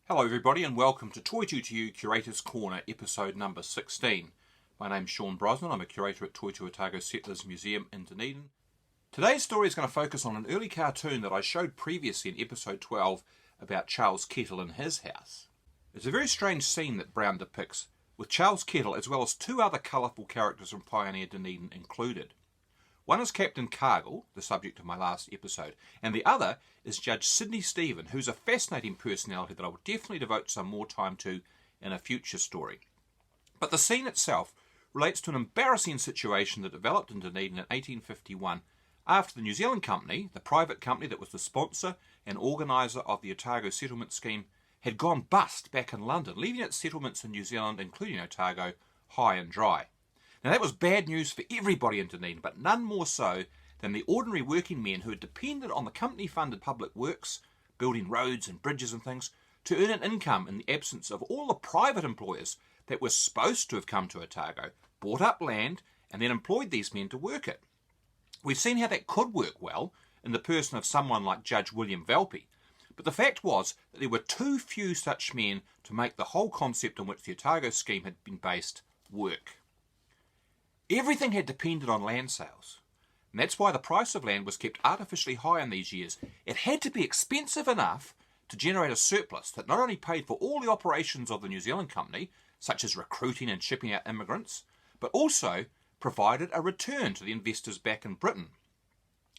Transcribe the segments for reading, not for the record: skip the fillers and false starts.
Hello everybody and welcome to Toy 2 to You Curator's Corner, episode number 16. My name's Sean Brosnan, I'm a curator at Toy 2 Otago Settlers Museum in Dunedin. Today's story is going to focus on an early cartoon that I showed previously in episode 12 about Charles Kettle and his house. It's a very strange scene that Brown depicts, with Charles Kettle as well as two other colourful characters from Pioneer Dunedin included. One is Captain Cargill, the subject of my last episode, and the other is Judge Sydney Stephen, who's a fascinating personality that I will definitely devote some more time to in a future story. But the scene itself relates to an embarrassing situation that developed in Dunedin in 1851 after the New Zealand Company, the private company that was the sponsor and organiser of the Otago settlement scheme, had gone bust back in London, leaving its settlements in New Zealand, including Otago, high and dry. Now that was bad news for everybody in Dunedin, but none more so than the ordinary working men who had depended on the company-funded public works, building roads and bridges and things, to earn an income in the absence of all the private employers that were supposed to have come to Otago, bought up land, and then employed these men to work it. We've seen how that could work well in the person of someone like Judge William Valpy, but the fact was that there were too few such men to make the whole concept on which the Otago scheme had been based work. Everything had depended on land sales, and that's why the price of land was kept artificially high in these years. It had to be expensive enough to generate a surplus that not only paid for all the operations of the New Zealand Company, such as recruiting and shipping out immigrants, but also provided a return to the investors back in Britain.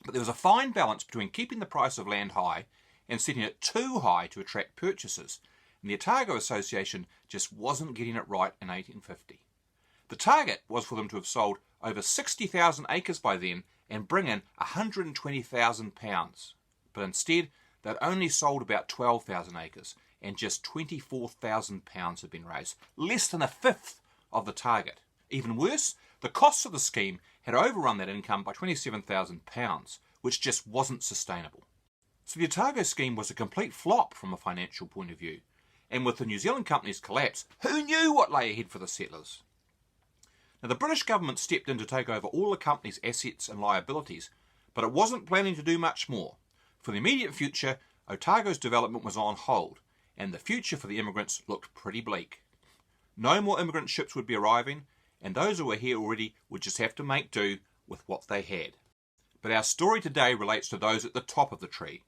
But there was a fine balance between keeping the price of land high and setting it too high to attract purchasers, and the Otago Association just wasn't getting it right in 1850. The target was for them to have sold over 60,000 acres by then and bring in £120,000. But instead, they'd only sold about 12,000 acres and just £24,000 had been raised, less than a fifth of the target. Even worse, the costs of the scheme had overrun that income by £27,000, which just wasn't sustainable. So the Otago scheme was a complete flop from a financial point of view. And with the New Zealand Company's collapse, who knew what lay ahead for the settlers? Now, the British government stepped in to take over all the company's assets and liabilities, but it wasn't planning to do much more. For the immediate future, Otago's development was on hold, and the future for the immigrants looked pretty bleak. No more immigrant ships would be arriving, and those who were here already would just have to make do with what they had. But our story today relates to those at the top of the tree,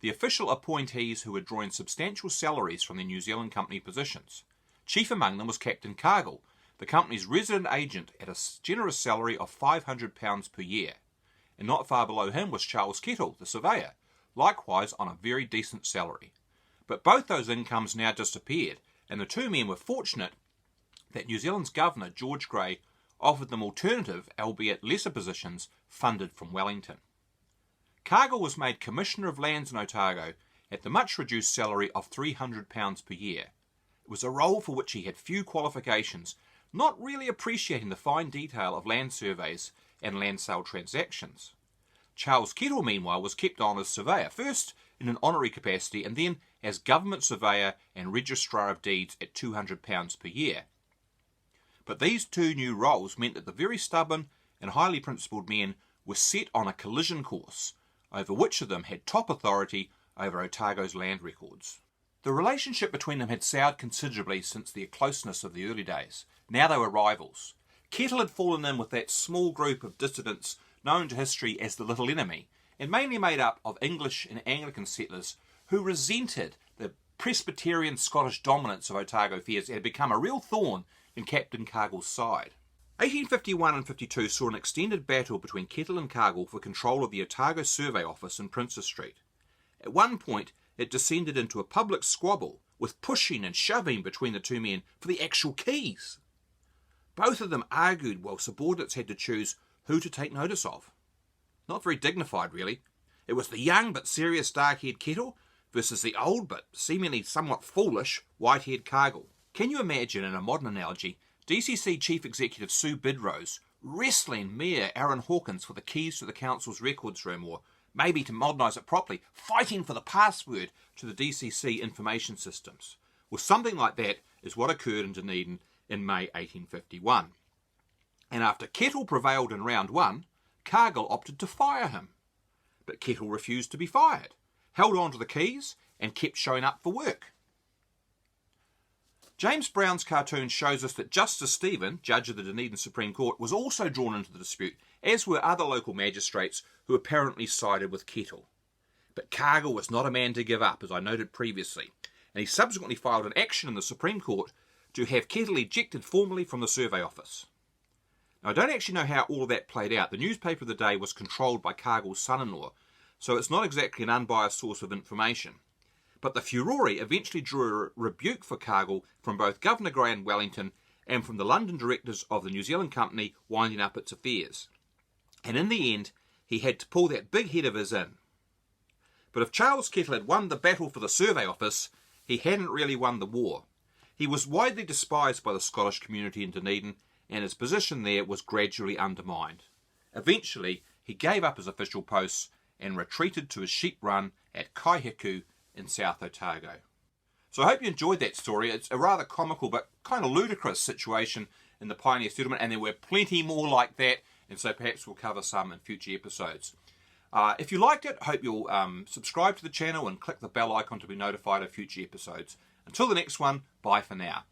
the official appointees who were drawing substantial salaries from their New Zealand Company positions. Chief among them was Captain Cargill, the company's resident agent, at a generous salary of £500 per year. And not far below him was Charles Kettle, the surveyor, likewise on a very decent salary. But both those incomes now disappeared, and the two men were fortunate that New Zealand's governor, George Grey, offered them alternative, albeit lesser positions, funded from Wellington. Cargill was made Commissioner of Lands in Otago at the much reduced salary of £300 per year. It was a role for which he had few qualifications, not really appreciating the fine detail of land surveys and land sale transactions. Charles Kettle, meanwhile, was kept on as surveyor, first in an honorary capacity and then as government surveyor and registrar of deeds at £200 per year. But these two new roles meant that the very stubborn and highly principled men were set on a collision course, over which of them had top authority over Otago's land records. The relationship between them had soured considerably since the closeness of the early days. Now they were rivals. Kettle had fallen in with that small group of dissidents known to history as the Little Enemy, and mainly made up of English and Anglican settlers who resented the Presbyterian Scottish dominance of Otago affairs and had become a real thorn in Captain Cargill's side. 1851 and 52 saw an extended battle between Kettle and Cargill for control of the Otago Survey Office in Princes Street. At one point, it descended into a public squabble, with pushing and shoving between the two men for the actual keys. Both of them argued while subordinates had to choose who to take notice of. Not very dignified, really. It was the young but serious dark-haired Kettle versus the old but seemingly somewhat foolish white-haired Cargill. Can you imagine, in a modern analogy, DCC Chief Executive Sue Bidrose wrestling Mayor Aaron Hawkins for the keys to the council's records room, or maybe to modernise it properly, fighting for the password to the DCC information systems? Well, something like that is what occurred in Dunedin in May 1851. And after Kettle prevailed in round one, Cargill opted to fire him. But Kettle refused to be fired, held on to the keys, and kept showing up for work. James Brown's cartoon shows us that Justice Stephen, judge of the Dunedin Supreme Court, was also drawn into the dispute, as were other local magistrates who apparently sided with Kettle. But Cargill was not a man to give up, as I noted previously, and he subsequently filed an action in the Supreme Court to have Kettle ejected formally from the Survey Office. Now, I don't actually know how all of that played out. The newspaper of the day was controlled by Cargill's son-in-law, so it's not exactly an unbiased source of information. But the furore eventually drew a rebuke for Cargill from both Governor Grey in Wellington and from the London directors of the New Zealand company winding up its affairs. And in the end, he had to pull that big head of his in. But if Charles Kettle had won the battle for the Survey Office, he hadn't really won the war. He was widely despised by the Scottish community in Dunedin, and his position there was gradually undermined. Eventually, he gave up his official posts and retreated to his sheep run at Kaihiku in South Otago. So I hope you enjoyed that story. It's a rather comical but kind of ludicrous situation in the pioneer settlement, and there were plenty more like that, and so perhaps we'll cover some in future episodes. If you liked it, I hope you'll subscribe to the channel and click the bell icon to be notified of future episodes. Until the next one, bye for now.